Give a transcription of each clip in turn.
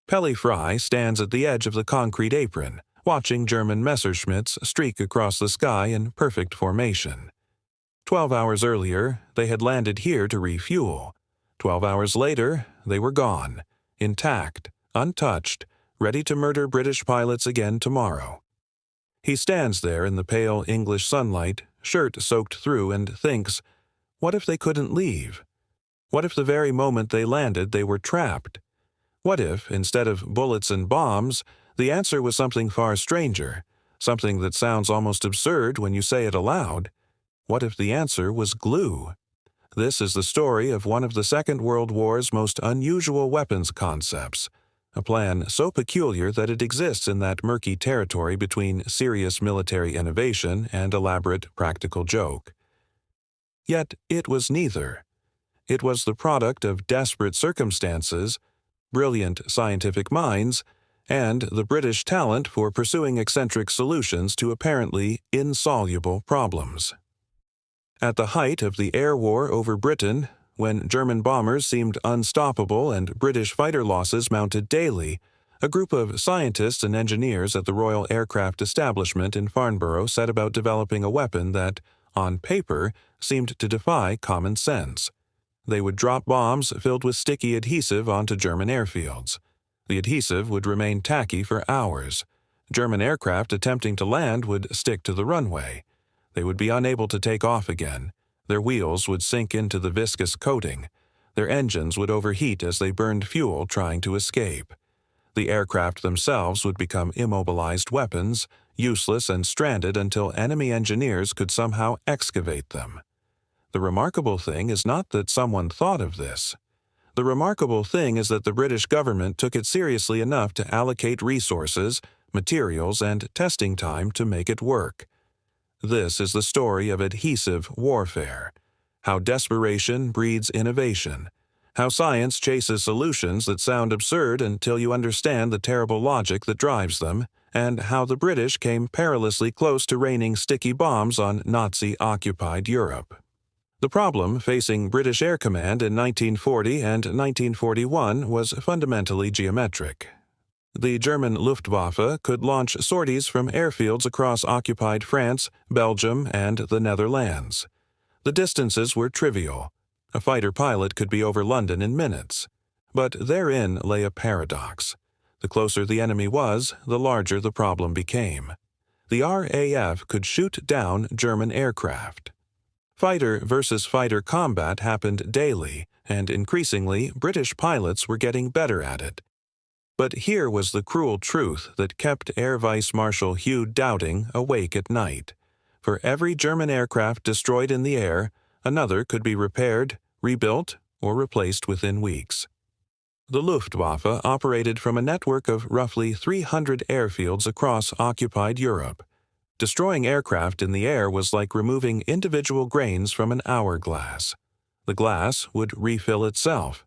Pelly-Fry stands at the edge of the concrete apron, watching German Messerschmitts streak across the sky in perfect formation. 12 hours earlier, they had landed here to refuel. 12 hours later, they were gone, intact, untouched, ready to murder British pilots again tomorrow. He stands there in the pale English sunlight, shirt soaked through, and thinks, what if they couldn't leave? What if the very moment they landed they were trapped? What if, instead of bullets and bombs, the answer was something far stranger, something that sounds almost absurd when you say it aloud? What if the answer was glue? This is the story of one of the Second World War's most unusual weapons concepts, a plan so peculiar that it exists in that murky territory between serious military innovation and elaborate practical joke. Yet it was neither. It was the product of desperate circumstances, brilliant scientific minds, and the British talent for pursuing eccentric solutions to apparently insoluble problems. At the height of the air war over Britain, when German bombers seemed unstoppable and British fighter losses mounted daily, a group of scientists and engineers at the Royal Aircraft Establishment in Farnborough set about developing a weapon that, on paper, seemed to defy common sense. They would drop bombs filled with sticky adhesive onto German airfields. The adhesive would remain tacky for hours. German aircraft attempting to land would stick to the runway. They would be unable to take off again. Their wheels would sink into the viscous coating. Their engines would overheat as they burned fuel trying to escape. The aircraft themselves would become immobilized weapons, useless and stranded until enemy engineers could somehow excavate them. The remarkable thing is not that someone thought of this. The remarkable thing is that the British government took it seriously enough to allocate resources, materials, and testing time to make it work. This is the story of adhesive warfare, how desperation breeds innovation, how science chases solutions that sound absurd until you understand the terrible logic that drives them, and how the British came perilously close to raining sticky bombs on Nazi-occupied Europe. The problem facing British Air Command in 1940 and 1941 was fundamentally geometric. The German Luftwaffe could launch sorties from airfields across occupied France, Belgium, and the Netherlands. The distances were trivial. A fighter pilot could be over London in minutes. But therein lay a paradox. The closer the enemy was, the larger the problem became. The RAF could shoot down German aircraft. Fighter versus fighter combat happened daily, and increasingly British pilots were getting better at it. But here was the cruel truth that kept Air Vice Marshal Hugh Dowding awake at night. For every German aircraft destroyed in the air, another could be repaired, rebuilt, or replaced within weeks. The Luftwaffe operated from a network of roughly 300 airfields across occupied Europe. Destroying aircraft in the air was like removing individual grains from an hourglass. The glass would refill itself.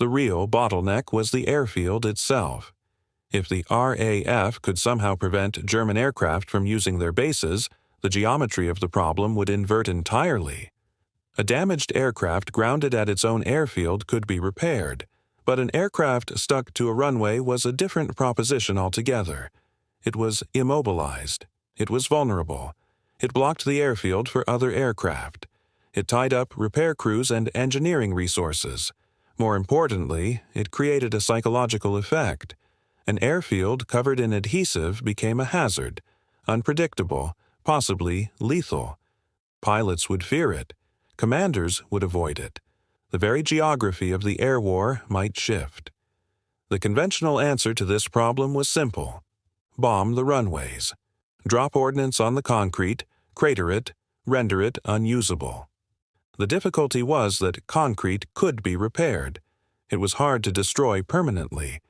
The real bottleneck was the airfield itself. If the RAF could somehow prevent German aircraft from using their bases, the geometry of the problem would invert entirely. A damaged aircraft grounded at its own airfield could be repaired, but an aircraft stuck to a runway was a different proposition altogether. It was immobilized. It was vulnerable. It blocked the airfield for other aircraft. It tied up repair crews and engineering resources. More importantly, it created a psychological effect. An airfield covered in adhesive became a hazard, unpredictable, possibly lethal. Pilots would fear it. Commanders would avoid it. The very geography of the air war might shift. The conventional answer to this problem was simple. Bomb the runways. Drop ordnance on the concrete, crater it, render it unusable. The difficulty was that concrete could be repaired. It was hard to destroy permanently.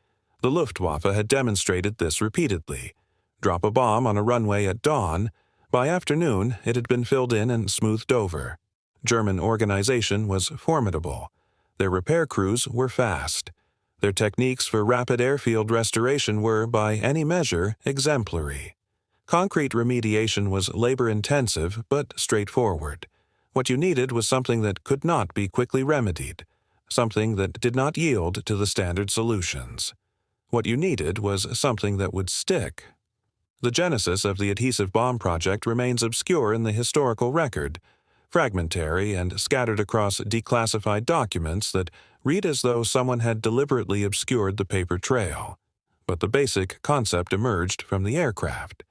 The Luftwaffe had demonstrated this repeatedly. Drop a bomb on a runway at dawn. By afternoon, it had been filled in and smoothed over. German organization was formidable. Their repair crews were fast. Their techniques for rapid airfield restoration were, by any measure, exemplary. Concrete remediation was labor-intensive but straightforward. What you needed was something that could not be quickly remedied, something that did not yield to the standard solutions. What you needed was something that would stick. The genesis of the adhesive bomb project remains obscure in the historical record, fragmentary and scattered across declassified documents that read as though someone had deliberately obscured the paper trail. But the basic concept emerged from the aircraft.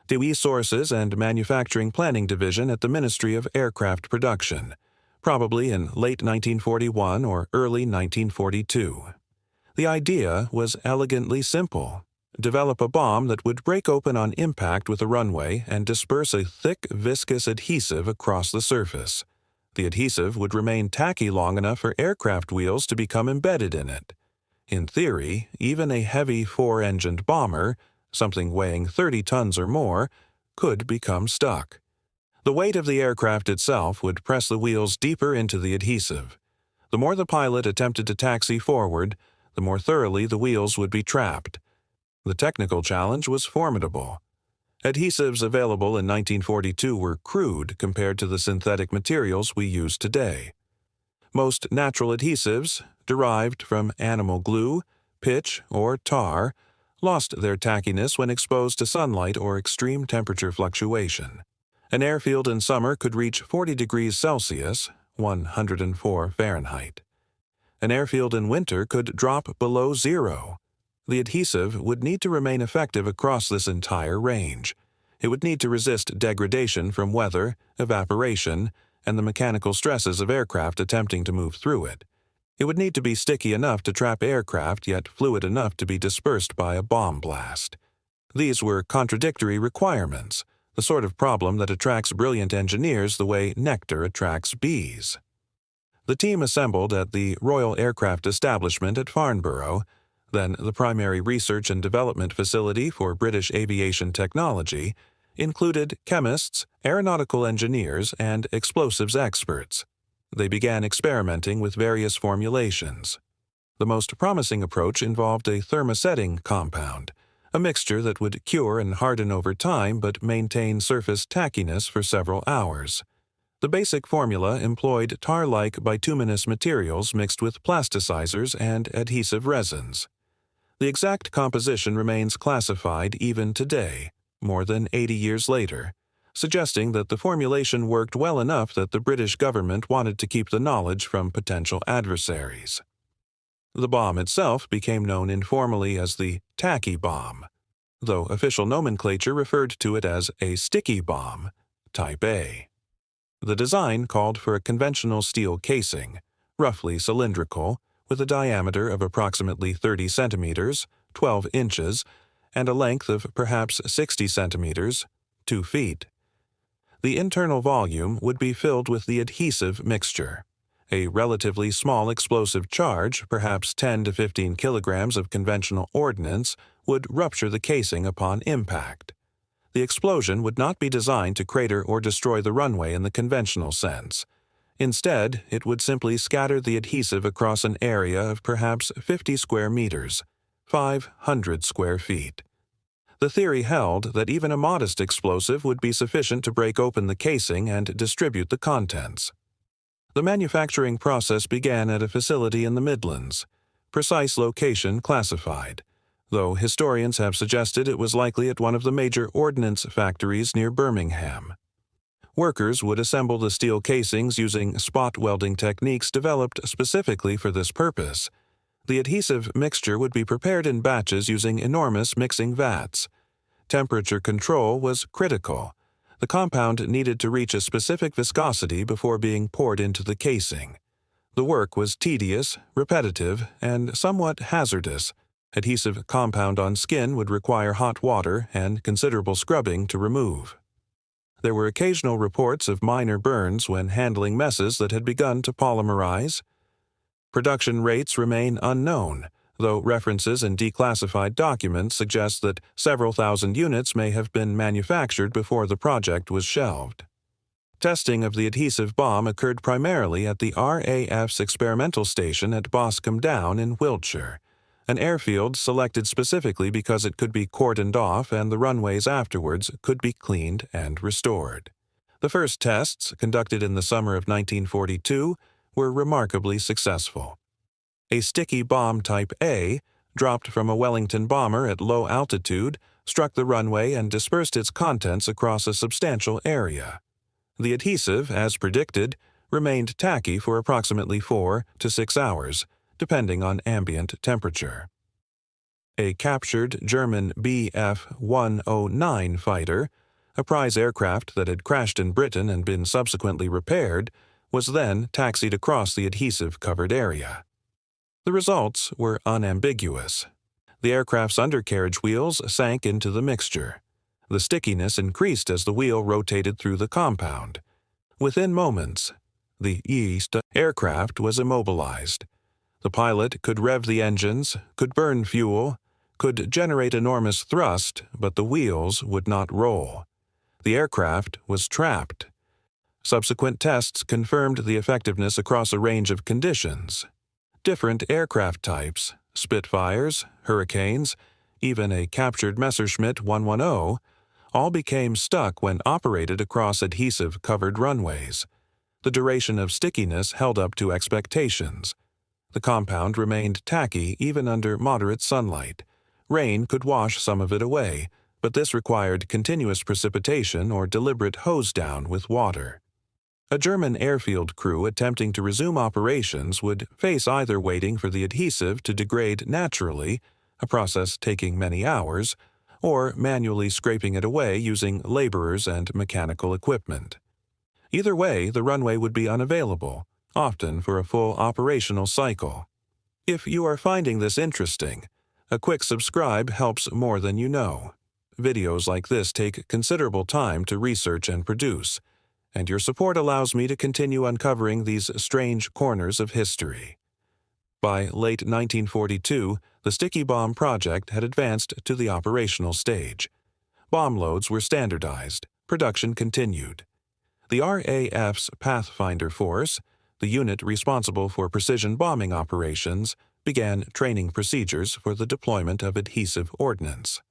DOE Sources and Manufacturing Planning Division at the Ministry of Aircraft Production, probably in late 1941 or early 1942. The idea was elegantly simple. Develop a bomb that would break open on impact with a runway and disperse a thick, viscous adhesive across the surface. The adhesive would remain tacky long enough for aircraft wheels to become embedded in it. In theory, even a heavy four-engined bomber, something weighing 30 tons or more, could become stuck. The weight of the aircraft itself would press the wheels deeper into the adhesive. The more the pilot attempted to taxi forward, the more thoroughly the wheels would be trapped. The technical challenge was formidable. Adhesives available in 1942 were crude compared to the synthetic materials we use today. Most natural adhesives, derived from animal glue, pitch, or tar, lost their tackiness when exposed to sunlight or extreme temperature fluctuation. An airfield in summer could reach 40 degrees Celsius, 104 Fahrenheit. An airfield in winter could drop below zero. The adhesive would need to remain effective across this entire range. It would need to resist degradation from weather, evaporation, and the mechanical stresses of aircraft attempting to move through it. It would need to be sticky enough to trap aircraft, yet fluid enough to be dispersed by a bomb blast. These were contradictory requirements, the sort of problem that attracts brilliant engineers the way nectar attracts bees. The team assembled at the Royal Aircraft Establishment at Farnborough, then the primary research and development facility for British aviation technology, included chemists, aeronautical engineers, and explosives experts. They began experimenting with various formulations. The most promising approach involved a thermosetting compound, a mixture that would cure and harden over time but maintain surface tackiness for several hours. The basic formula employed tar-like bituminous materials mixed with plasticizers and adhesive resins. The exact composition remains classified even today, more than 80 years later, suggesting that the formulation worked well enough that the British government wanted to keep the knowledge from potential adversaries. The bomb itself became known informally as the tacky bomb, though official nomenclature referred to it as a sticky bomb, Type A. The design called for a conventional steel casing, roughly cylindrical, with a diameter of approximately 30 centimeters, 12 inches, and a length of perhaps 60 centimeters, 2 feet. The internal volume would be filled with the adhesive mixture. A relatively small explosive charge, perhaps 10 to 15 kilograms of conventional ordnance, would rupture the casing upon impact. The explosion would not be designed to crater or destroy the runway in the conventional sense. Instead, it would simply scatter the adhesive across an area of perhaps 50 square meters, 500 square feet. The theory held that even a modest explosive would be sufficient to break open the casing and distribute the contents. The manufacturing process began at a facility in the Midlands, precise location classified, though historians have suggested it was likely at one of the major ordnance factories near Birmingham. Workers would assemble the steel casings using spot welding techniques developed specifically for this purpose. The adhesive mixture would be prepared in batches using enormous mixing vats. Temperature control was critical. The compound needed to reach a specific viscosity before being poured into the casing. The work was tedious, repetitive, and somewhat hazardous. Adhesive compound on skin would require hot water and considerable scrubbing to remove. There were occasional reports of minor burns when handling messes that had begun to polymerize. Production rates remain unknown, though references in declassified documents suggest that several thousand units may have been manufactured before the project was shelved. Testing of the adhesive bomb occurred primarily at the RAF's experimental station at Boscombe Down in Wiltshire, an airfield selected specifically because it could be cordoned off and the runways afterwards could be cleaned and restored. The first tests, conducted in the summer of 1942, were remarkably successful. A sticky bomb type A, dropped from a Wellington bomber at low altitude, struck the runway and dispersed its contents across a substantial area. The adhesive, as predicted, remained tacky for approximately 4 to 6 hours, depending on ambient temperature. A captured German Bf-109 fighter, a prize aircraft that had crashed in Britain and been subsequently repaired, was then taxied across the adhesive-covered area. The results were unambiguous. The aircraft's undercarriage wheels sank into the mixture. The stickiness increased as the wheel rotated through the compound. Within moments, the East aircraft was immobilized. The pilot could rev the engines, could burn fuel, could generate enormous thrust, but the wheels would not roll. The aircraft was trapped. Subsequent tests confirmed the effectiveness across a range of conditions. Different aircraft types, Spitfires, Hurricanes, even a captured Messerschmitt 110, all became stuck when operated across adhesive-covered runways. The duration of stickiness held up to expectations. The compound remained tacky even under moderate sunlight. Rain could wash some of it away, but this required continuous precipitation or deliberate hose-down with water. A German airfield crew attempting to resume operations would face either waiting for the adhesive to degrade naturally, a process taking many hours, or manually scraping it away using laborers and mechanical equipment. Either way, the runway would be unavailable, often for a full operational cycle. If you are finding this interesting, a quick subscribe helps more than you know. Videos like this take considerable time to research and produce, and your support allows me to continue uncovering these strange corners of history. By late 1942, the sticky bomb project had advanced to the operational stage. Bomb loads were standardized. Production continued. The RAF's Pathfinder Force, the unit responsible for precision bombing operations, began training procedures for the deployment of adhesive ordnance.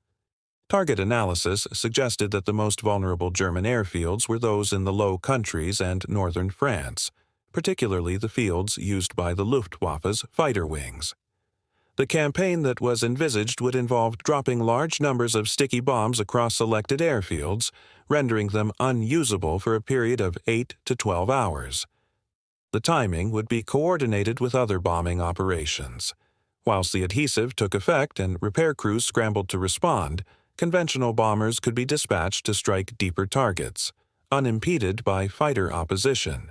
Target analysis suggested that the most vulnerable German airfields were those in the Low Countries and northern France, particularly the fields used by the Luftwaffe's fighter wings. The campaign that was envisaged would involve dropping large numbers of sticky bombs across selected airfields, rendering them unusable for a period of 8 to 12 hours. The timing would be coordinated with other bombing operations. Whilst the adhesive took effect and repair crews scrambled to respond, conventional bombers could be dispatched to strike deeper targets, unimpeded by fighter opposition.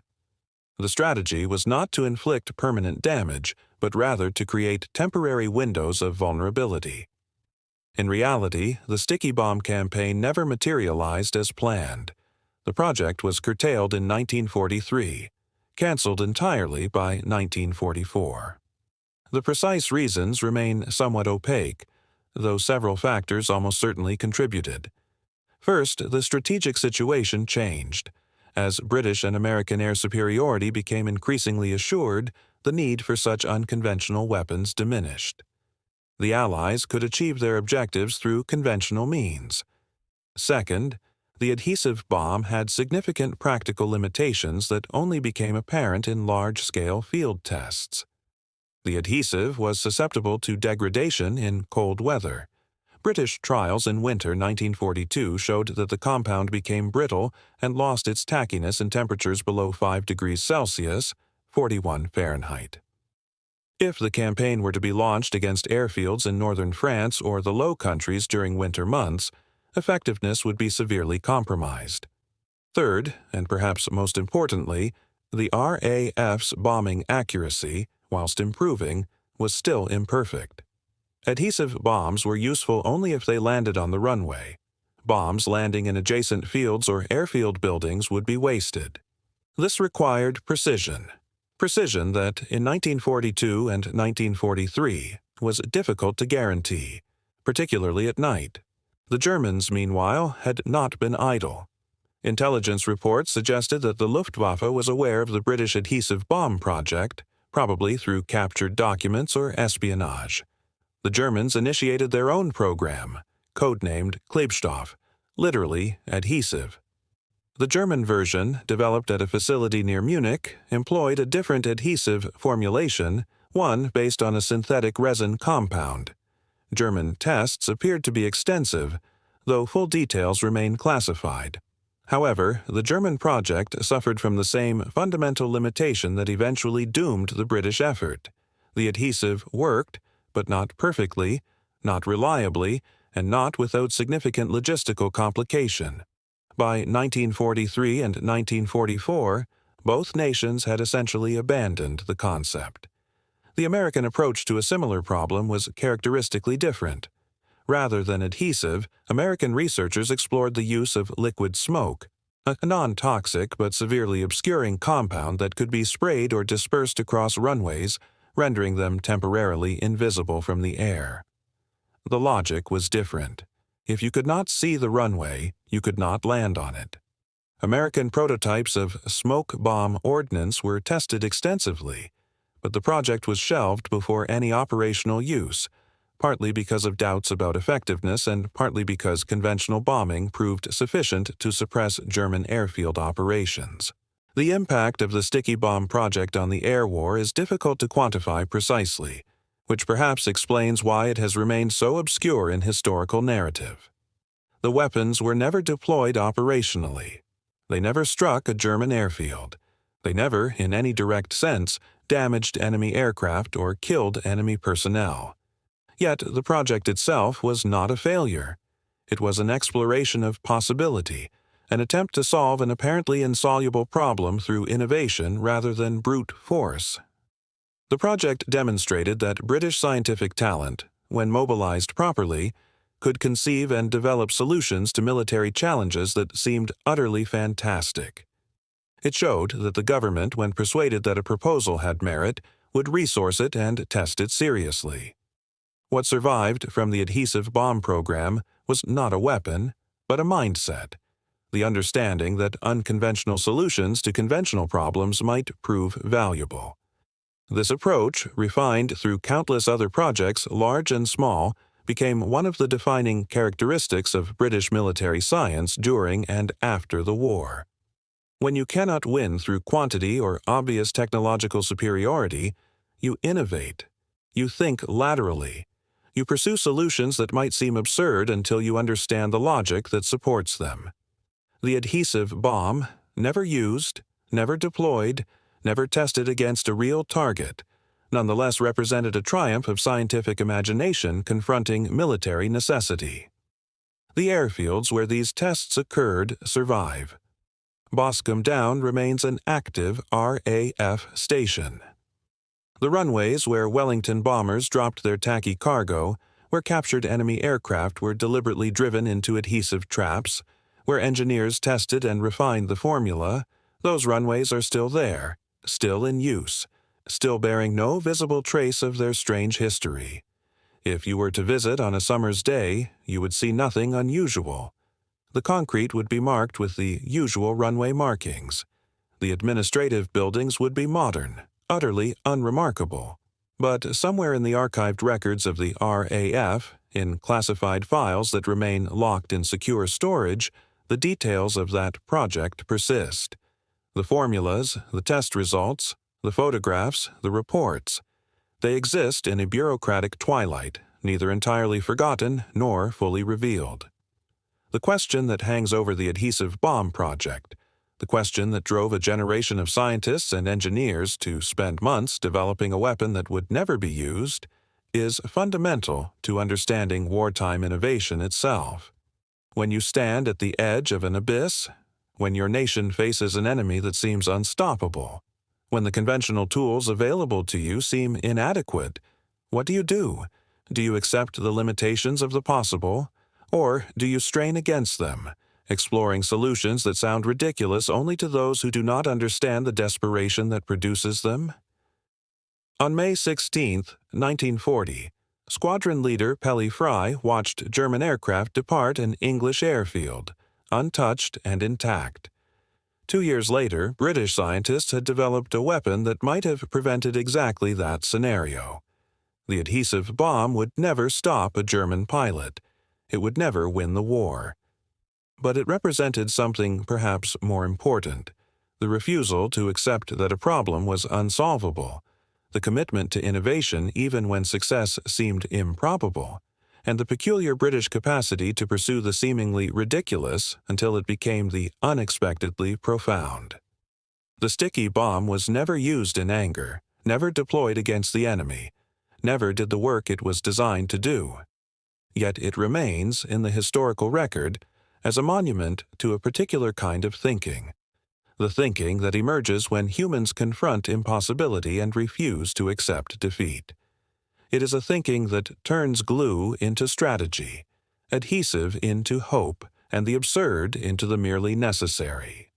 The strategy was not to inflict permanent damage, but rather to create temporary windows of vulnerability. In reality, the sticky bomb campaign never materialized as planned. The project was curtailed in 1943, canceled entirely by 1944. The precise reasons remain somewhat opaque, though several factors almost certainly contributed. First, the strategic situation changed. As British and American air superiority became increasingly assured, the need for such unconventional weapons diminished. The Allies could achieve their objectives through conventional means. Second, the adhesive bomb had significant practical limitations that only became apparent in large-scale field tests. The adhesive was susceptible to degradation in cold weather. British trials in winter 1942 showed that the compound became brittle and lost its tackiness in temperatures below 5 degrees Celsius, 41 Fahrenheit. If the campaign were to be launched against airfields in northern France or the Low Countries during winter months, effectiveness would be severely compromised. Third, and perhaps most importantly, the RAF's bombing accuracy, whilst improving, was still imperfect. Adhesive bombs were useful only if they landed on the runway. Bombs landing in adjacent fields or airfield buildings would be wasted. This required precision that in 1942 and 1943 was difficult to guarantee, particularly at night. The Germans, meanwhile, had not been idle. Intelligence reports suggested that the Luftwaffe was aware of the British adhesive bomb project, probably through captured documents or espionage. The Germans initiated their own program, codenamed Klebstoff, literally adhesive. The German version, developed at a facility near Munich, employed a different adhesive formulation one based on a synthetic resin compound. German tests appeared to be extensive, though full details remain classified. However, the German project suffered from the same fundamental limitation that eventually doomed the British effort. The adhesive worked, but not perfectly, not reliably, and not without significant logistical complication. By 1943 and 1944, both nations had essentially abandoned the concept. The American approach to a similar problem was characteristically different. Rather than adhesive, American researchers explored the use of liquid smoke, a non-toxic but severely obscuring compound that could be sprayed or dispersed across runways, rendering them temporarily invisible from the air. The logic was different. If you could not see the runway, you could not land on it. American prototypes of smoke bomb ordnance were tested extensively, but the project was shelved before any operational use, partly because of doubts about effectiveness and partly because conventional bombing proved sufficient to suppress German airfield operations. The impact of the sticky bomb project on the air war is difficult to quantify precisely, which perhaps explains why it has remained so obscure in historical narrative. The weapons were never deployed operationally. They never struck a German airfield. They never, in any direct sense, damaged enemy aircraft or killed enemy personnel. Yet the project itself was not a failure. It was an exploration of possibility, an attempt to solve an apparently insoluble problem through innovation rather than brute force. The project demonstrated that British scientific talent, when mobilized properly, could conceive and develop solutions to military challenges that seemed utterly fantastic. It showed that the government, when persuaded that a proposal had merit, would resource it and test it seriously. What survived from the adhesive bomb program was not a weapon, but a mindset, the understanding that unconventional solutions to conventional problems might prove valuable. This approach, refined through countless other projects, large and small, became one of the defining characteristics of British military science during and after the war. When you cannot win through quantity or obvious technological superiority, you innovate. You think laterally. You pursue solutions that might seem absurd until you understand the logic that supports them. The adhesive bomb, never used, never deployed, never tested against a real target, nonetheless represented a triumph of scientific imagination confronting military necessity. The airfields where these tests occurred survive. Boscombe Down remains an active RAF station. The runways where Wellington bombers dropped their tacky cargo, where captured enemy aircraft were deliberately driven into adhesive traps, where engineers tested and refined the formula, those runways are still there, still in use, still bearing no visible trace of their strange history. If you were to visit on a summer's day, you would see nothing unusual. The concrete would be marked with the usual runway markings. The administrative buildings would be modern, utterly unremarkable. But somewhere in the archived records of the RAF, in classified files that remain locked in secure storage, the details of that project persist. The formulas, the test results, the photographs, the reports. They exist in a bureaucratic twilight, neither entirely forgotten nor fully revealed. The question that hangs over the adhesive bomb project, the question that drove a generation of scientists and engineers to spend months developing a weapon that would never be used, is fundamental to understanding wartime innovation itself. When you stand at the edge of an abyss, when your nation faces an enemy that seems unstoppable, when the conventional tools available to you seem inadequate, what do? Do you accept the limitations of the possible, or do you strain against them, exploring solutions that sound ridiculous only to those who do not understand the desperation that produces them? On May 16, 1940, Squadron Leader Pelly-Fry watched German aircraft depart an English airfield, untouched and intact. 2 years later, British scientists had developed a weapon that might have prevented exactly that scenario. The adhesive bomb would never stop a German pilot. It would never win the war. But it represented something perhaps more important, the refusal to accept that a problem was unsolvable, the commitment to innovation even when success seemed improbable, and the peculiar British capacity to pursue the seemingly ridiculous until it became the unexpectedly profound. The sticky bomb was never used in anger, never deployed against the enemy, never did the work it was designed to do. Yet it remains in the historical record as a monument to a particular kind of thinking, the thinking that emerges when humans confront impossibility and refuse to accept defeat. It is a thinking that turns glue into strategy, adhesive into hope, and the absurd into the merely necessary.